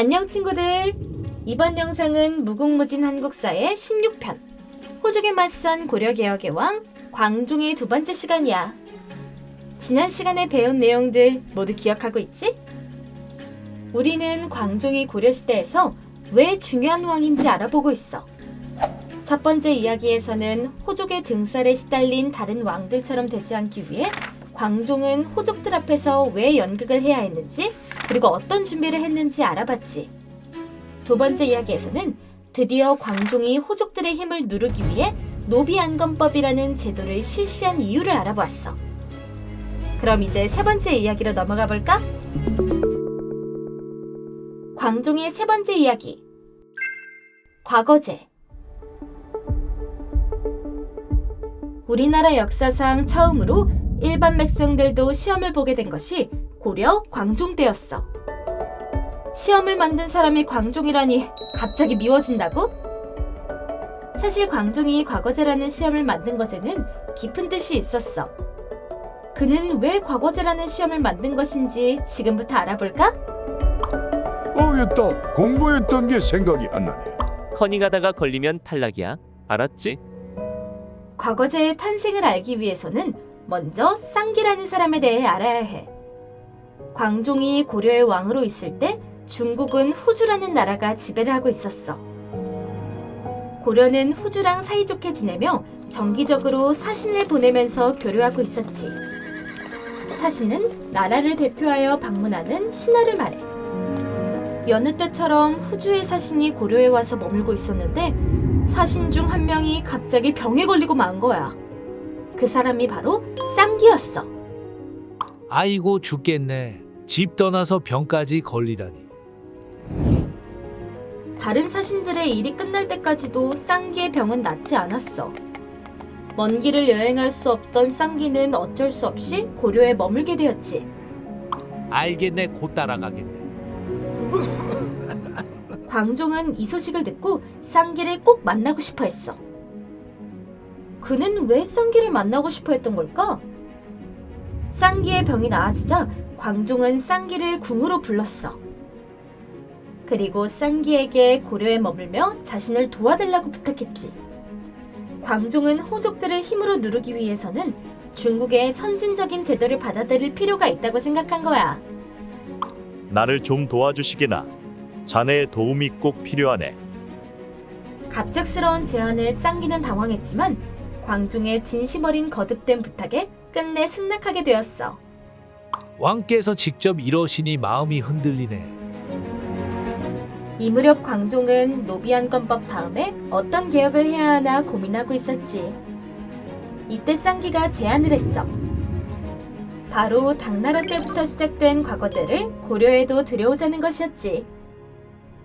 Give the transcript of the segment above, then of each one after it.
안녕 친구들! 이번 영상은 무궁무진 한국사의 16편 호족에 맞선 고려개혁의 왕 광종의 두 번째 시간이야. 지난 시간에 배운 내용들 모두 기억하고 있지? 우리는 광종이 고려시대에서 왜 중요한 왕인지 알아보고 있어. 첫 번째 이야기에서는 호족의 등살에 시달린 다른 왕들처럼 되지 않기 위해 광종은 호족들 앞에서 왜 연극을 해야 했는지, 그리고 어떤 준비를 했는지 알아봤지. 두 번째 이야기에서는 드디어 광종이 호족들의 힘을 누르기 위해 노비안건법이라는 제도를 실시한 이유를 알아보았어. 그럼 이제 세 번째 이야기로 넘어가 볼까? 광종의 세 번째 이야기. 과거제. 우리나라 역사상 처음으로 일반 백성들도 시험을 보게 된 것이 고려 광종 때였어. 시험을 만든 사람이 광종이라니 갑자기 미워진다고? 사실 광종이 과거제라는 시험을 만든 것에는 깊은 뜻이 있었어. 그는 왜 과거제라는 시험을 만든 것인지 지금부터 알아볼까? 됐다. 공부했던 게 생각이 안 나네. 커닝하다가 걸리면 탈락이야. 알았지? 과거제의 탄생을 알기 위해서는 먼저 쌍기라는 사람에 대해 알아야 해. 광종이 고려의 왕으로 있을 때 중국은 후주라는 나라가 지배를 하고 있었어. 고려는 후주랑 사이좋게 지내며 정기적으로 사신을 보내면서 교류하고 있었지. 사신은 나라를 대표하여 방문하는 신하를 말해. 여느 때처럼 후주의 사신이 고려에 와서 머물고 있었는데 사신 중 한 명이 갑자기 병에 걸리고 만 거야. 그 사람이 바로 쌍기였어. 아이고 죽겠네. 집 떠나서 병까지 걸리다니. 다른 사신들의 일이 끝날 때까지도 쌍기의 병은 낫지 않았어. 먼 길을 여행할 수 없던 쌍기는 어쩔 수 없이 고려에 머물게 되었지. 알겠네. 곧 따라가겠네. 광종은 이 소식을 듣고 쌍기를 꼭 만나고 싶어 했어. 그는 왜 쌍기를 만나고 싶어 했던 걸까? 쌍기의 병이 나아지자 광종은 쌍기를 궁으로 불렀어. 그리고 쌍기에게 고려에 머물며 자신을 도와달라고 부탁했지. 광종은 호족들을 힘으로 누르기 위해서는 중국의 선진적인 제도를 받아들일 필요가 있다고 생각한 거야. 나를 좀 도와주시게나. 자네의 도움이 꼭 필요하네. 갑작스러운 제안에 쌍기는 당황했지만 광종의 진심 어린 거듭된 부탁에 끝내 승낙하게 되었어. 왕께서 직접 이러시니 마음이 흔들리네. 이 무렵 광종은 노비안건법 다음에 어떤 개혁을 해야 하나 고민하고 있었지. 이때 쌍기가 제안을 했어. 바로 당나라 때부터 시작된 과거제를 고려에도 들여오자는 것이었지.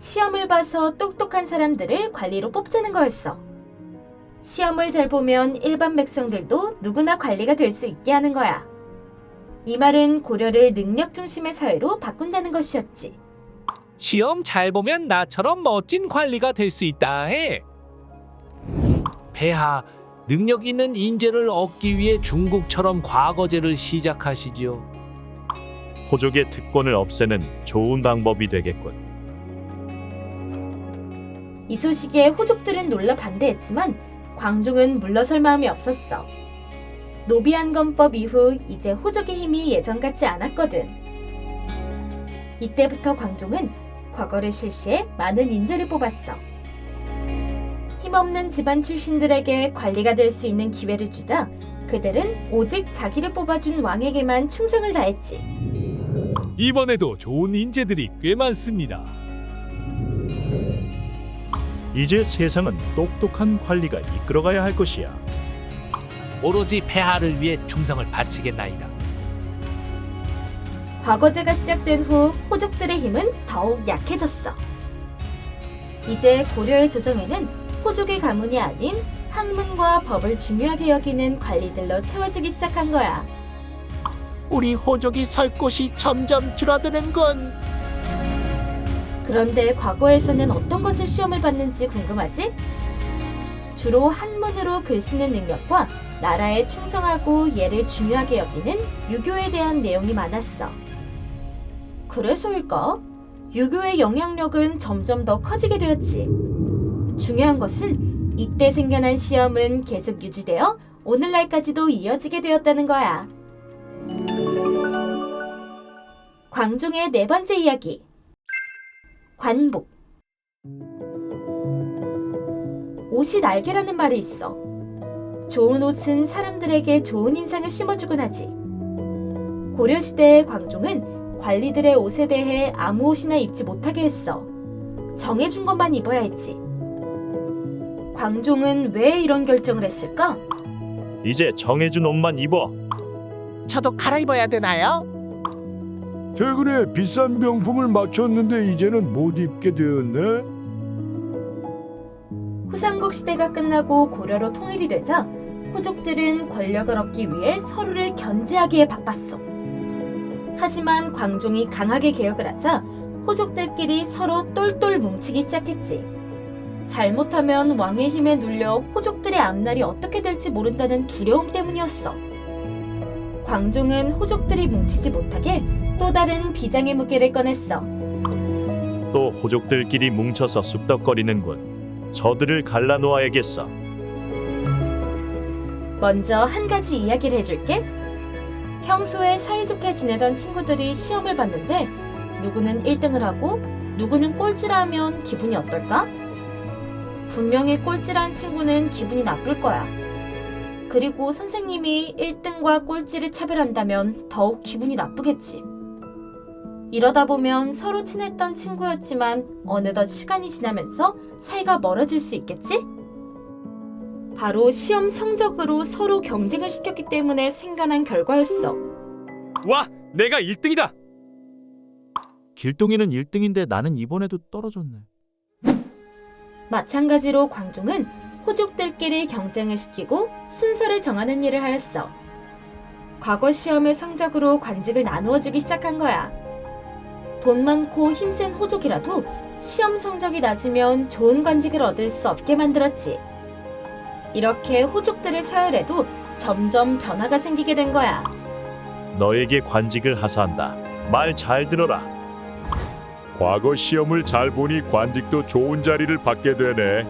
시험을 봐서 똑똑한 사람들을 관리로 뽑자는 거였어. 시험을 잘 보면 일반 백성들도 누구나 관리가 될 수 있게 하는 거야. 이 말은 고려를 능력 중심의 사회로 바꾼다는 것이었지. 시험 잘 보면 나처럼 멋진 관리가 될 수 있다 해. 폐하, 능력 있는 인재를 얻기 위해 중국처럼 과거제를 시작하시지요. 호족의 특권을 없애는 좋은 방법이 되겠군. 이 소식에 호족들은 놀라 반대했지만 광종은 물러설 마음이 없었어. 노비안건법 이후 이제 호족의 힘이 예전 같지 않았거든. 이때부터 광종은 과거를 실시해 많은 인재를 뽑았어. 힘없는 집안 출신들에게 관리가 될 수 있는 기회를 주자 그들은 오직 자기를 뽑아준 왕에게만 충성을 다했지. 이번에도 좋은 인재들이 꽤 많습니다. 이제 세상은 똑똑한 관리가 이끌어가야 할 것이야. 오로지 폐하를 위해 충성을 바치겠나이다. 과거제가 시작된 후 호족들의 힘은 더욱 약해졌어. 이제 고려의 조정에는 호족의 가문이 아닌 학문과 법을 중요하게 여기는 관리들로 채워지기 시작한 거야. 우리 호족이 살 곳이 점점 줄어드는군. 그런데 과거에서는 어떤 것을 시험을 봤는지 궁금하지? 주로 한문으로 글 쓰는 능력과 나라에 충성하고 예를 중요하게 여기는 유교에 대한 내용이 많았어. 그래서일까? 유교의 영향력은 점점 더 커지게 되었지. 중요한 것은 이때 생겨난 시험은 계속 유지되어 오늘날까지도 이어지게 되었다는 거야. 광종의 네 번째 이야기. 관복. 옷이 날개라는 말이 있어. 좋은 옷은 사람들에게 좋은 인상을 심어주곤 하지. 고려시대의 광종은 관리들의 옷에 대해 아무 옷이나 입지 못하게 했어. 정해준 것만 입어야 했지. 광종은 왜 이런 결정을 했을까? 이제 정해준 옷만 입어. 저도 갈아입어야 되나요? 최근에 비싼 명품을 맞췄는데 이제는 못 입게 되었네. 후삼국 시대가 끝나고 고려로 통일이 되자 호족들은 권력을 얻기 위해 서로를 견제하기에 바빴어. 하지만 광종이 강하게 개혁을 하자 호족들끼리 서로 똘똘 뭉치기 시작했지. 잘못하면 왕의 힘에 눌려 호족들의 앞날이 어떻게 될지 모른다는 두려움 때문이었어. 광종은 호족들이 뭉치지 못하게 또 다른 비장의 무기를 꺼냈어. 또 호족들끼리 뭉쳐서 쑥덕거리는군. 저들을 갈라놓아야겠어. 먼저 한 가지 이야기를 해줄게. 평소에 사이좋게 지내던 친구들이 시험을 봤는데 누구는 1등을 하고 누구는 꼴찌를 하면 기분이 어떨까? 분명히 꼴찌란 친구는 기분이 나쁠 거야. 그리고 선생님이 1등과 꼴찌를 차별한다면 더욱 기분이 나쁘겠지. 이러다 보면 서로 친했던 친구였지만 어느덧 시간이 지나면서 사이가 멀어질 수 있겠지? 바로 시험 성적으로 서로 경쟁을 시켰기 때문에 생겨난 결과였어. 와, 내가 1등이다. 길동이는 1등인데 나는 이번에도 떨어졌네. 마찬가지로 광종은 호족들끼리 경쟁을 시키고 순서를 정하는 일을 하였어. 과거 시험의 성적으로 관직을 나누어 주기 시작한 거야. 돈 많고 힘센 호족이라도 시험 성적이 낮으면 좋은 관직을 얻을 수 없게 만들었지. 이렇게 호족들의 서열에도 점점 변화가 생기게 된 거야. 너에게 관직을 하사한다. 말 잘 들어라. 과거 시험을 잘 보니 관직도 좋은 자리를 받게 되네.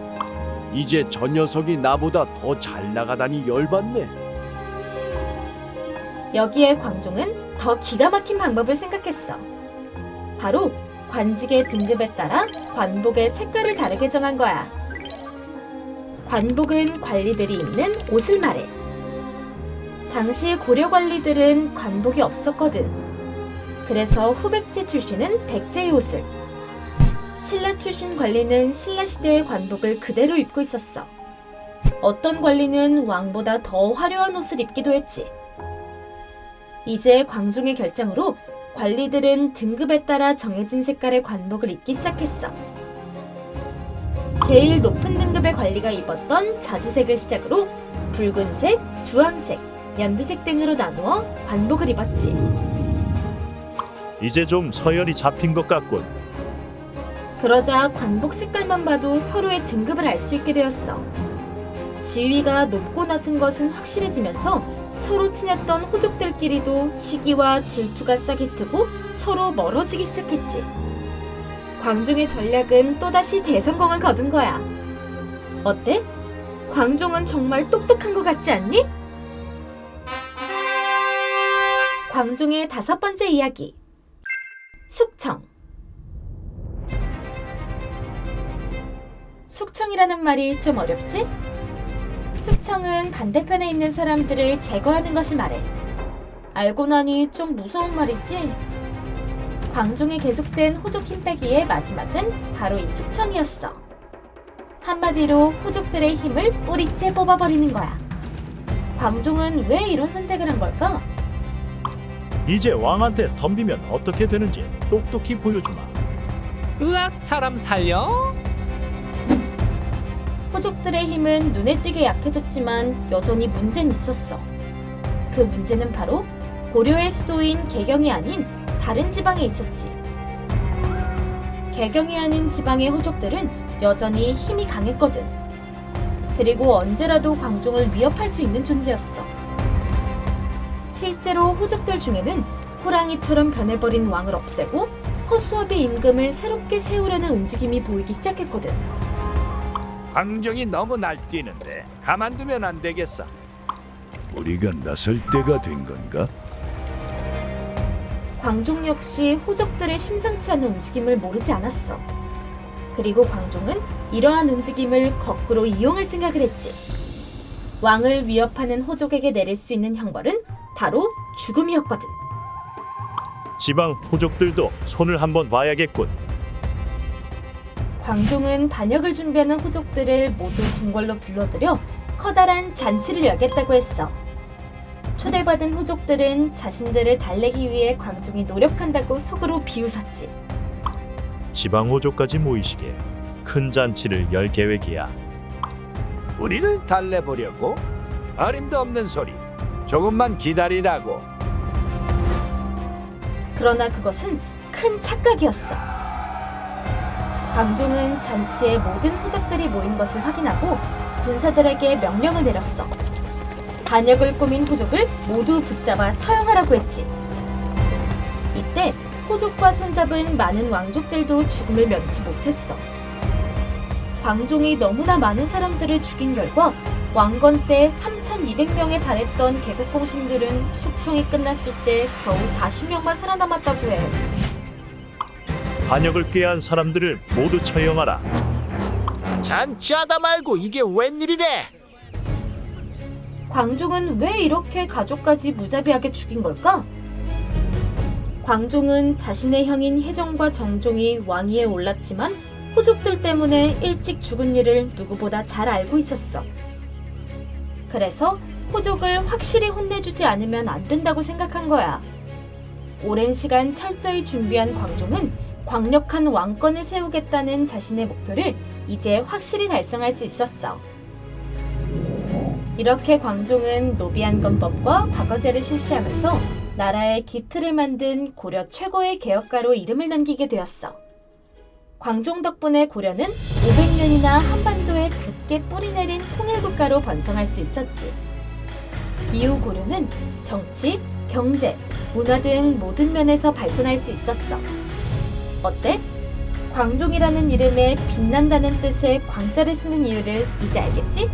이제 저 녀석이 나보다 더 잘 나가다니 열받네. 여기에 광종은 더 기가 막힌 방법을 생각했어. 바로 관직의 등급에 따라 관복의 색깔을 다르게 정한 거야. 관복은 관리들이 입는 옷을 말해. 당시 고려 관리들은 관복이 없었거든. 그래서 후백제 출신은 백제의 옷을, 신라 출신 관리는 신라 시대의 관복을 그대로 입고 있었어. 어떤 관리는 왕보다 더 화려한 옷을 입기도 했지. 이제 광종의 결정으로 관리들은 등급에 따라 정해진 색깔의 관복을 입기 시작했어. 제일 높은 등급의 관리가 입었던 자주색을 시작으로 붉은색, 주황색, 연두색 등으로 나누어 관복을 입었지. 이제 좀 서열이 잡힌 것 같군. 그러자 관복 색깔만 봐도 서로의 등급을 알 수 있게 되었어. 지위가 높고 낮은 것은 확실해지면서 서로 친했던 호족들끼리도 시기와 질투가 싹이 트고 서로 멀어지기 시작했지. 광종의 전략은 또다시 대성공을 거둔 거야. 어때? 광종은 정말 똑똑한 것 같지 않니? 광종의 5번째 이야기. 숙청. 숙청이라는 말이 좀 어렵지? 숙청은 반대편에 있는 사람들을 제거하는 것을 말해. 알고 나니 좀 무서운 말이지? 광종의 계속된 호족 힘빼기의 마지막은 바로 이 숙청이었어. 한마디로 호족들의 힘을 뿌리째 뽑아버리는 거야. 광종은 왜 이런 선택을 한 걸까? 이제 왕한테 덤비면 어떻게 되는지 똑똑히 보여주마. 으악, 사람 살려? 호족들의 힘은 눈에 띄게 약해졌지만 여전히 문제는 있었어. 그 문제는 바로 고려의 수도인 개경이 아닌 다른 지방에 있었지. 개경이 아닌 지방의 호족들은 여전히 힘이 강했거든. 그리고 언제라도 광종을 위협할 수 있는 존재였어. 실제로 호족들 중에는 호랑이처럼 변해버린 왕을 없애고 허수아비 임금을 새롭게 세우려는 움직임이 보이기 시작했거든. 광종이 너무 날뛰는데 가만두면 안 되겠어. 우리가 나설 때가 된 건가? 광종 역시 호족들의 심상치 않은 움직임을 모르지 않았어. 그리고 광종은 이러한 움직임을 거꾸로 이용할 생각을 했지. 왕을 위협하는 호족에게 내릴 수 있는 형벌은 바로 죽음이었거든. 지방 호족들도 손을 한번 봐야겠군. 광종은 반역을 준비하는 호족들을 모두 궁궐로 불러들여 커다란 잔치를 열겠다고 했어. 초대받은 호족들은 자신들을 달래기 위해 광종이 노력한다고 속으로 비웃었지. 지방 호족까지 모이시게 큰 잔치를 열 계획이야. 우리를 달래보려고? 어림도 없는 소리. 조금만 기다리라고. 그러나 그것은 큰 착각이었어. 광종은 잔치에 모든 호족들이 모인 것을 확인하고 군사들에게 명령을 내렸어. 반역을 꾸민 호족을 모두 붙잡아 처형하라고 했지. 이때 호족과 손잡은 많은 왕족들도 죽음을 면치 못했어. 광종이 너무나 많은 사람들을 죽인 결과 왕건 때 3,200명에 달했던 개국공신들은 숙청이 끝났을 때 겨우 40명만 살아남았다고 해. 반역을 꾀한 사람들을 모두 처형하라. 잔치하다 말고 이게 웬일이래? 광종은 왜 이렇게 가족까지 무자비하게 죽인 걸까? 광종은 자신의 형인 혜정과 정종이 왕위에 올랐지만 호족들 때문에 일찍 죽은 일을 누구보다 잘 알고 있었어. 그래서 호족을 확실히 혼내주지 않으면 안 된다고 생각한 거야. 오랜 시간 철저히 준비한 광종은 광력한 왕권을 세우겠다는 자신의 목표를 이제 확실히 달성할 수 있었어. 이렇게 광종은 노비안건법과 과거제를 실시하면서 나라의 기틀을 만든 고려 최고의 개혁가로 이름을 남기게 되었어. 광종 덕분에 고려는 500년이나 한반도에 굳게 뿌리내린 통일국가로 번성할 수 있었지. 이후 고려는 정치, 경제, 문화 등 모든 면에서 발전할 수 있었어. 어때? 광종이라는 이름에 빛난다는 뜻의 광자를 쓰는 이유를 이제 알겠지?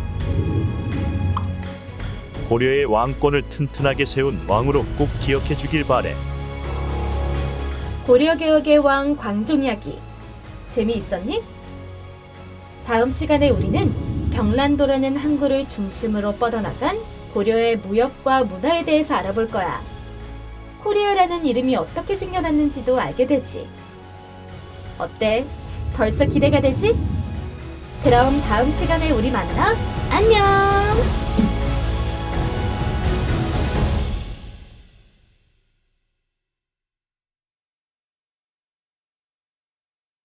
고려의 왕권을 튼튼하게 세운 왕으로 꼭 기억해 주길 바래. 고려개혁의 왕 광종 이야기 재미있었니? 다음 시간에 우리는 병란도라는 항구를 중심으로 뻗어나간 고려의 무역과 문화에 대해서 알아볼 거야. 코리아라는 이름이 어떻게 생겨났는지도 알게 되지. 어때? 벌써 기대가 되지? 그럼 다음 시간에 우리 만나. 안녕!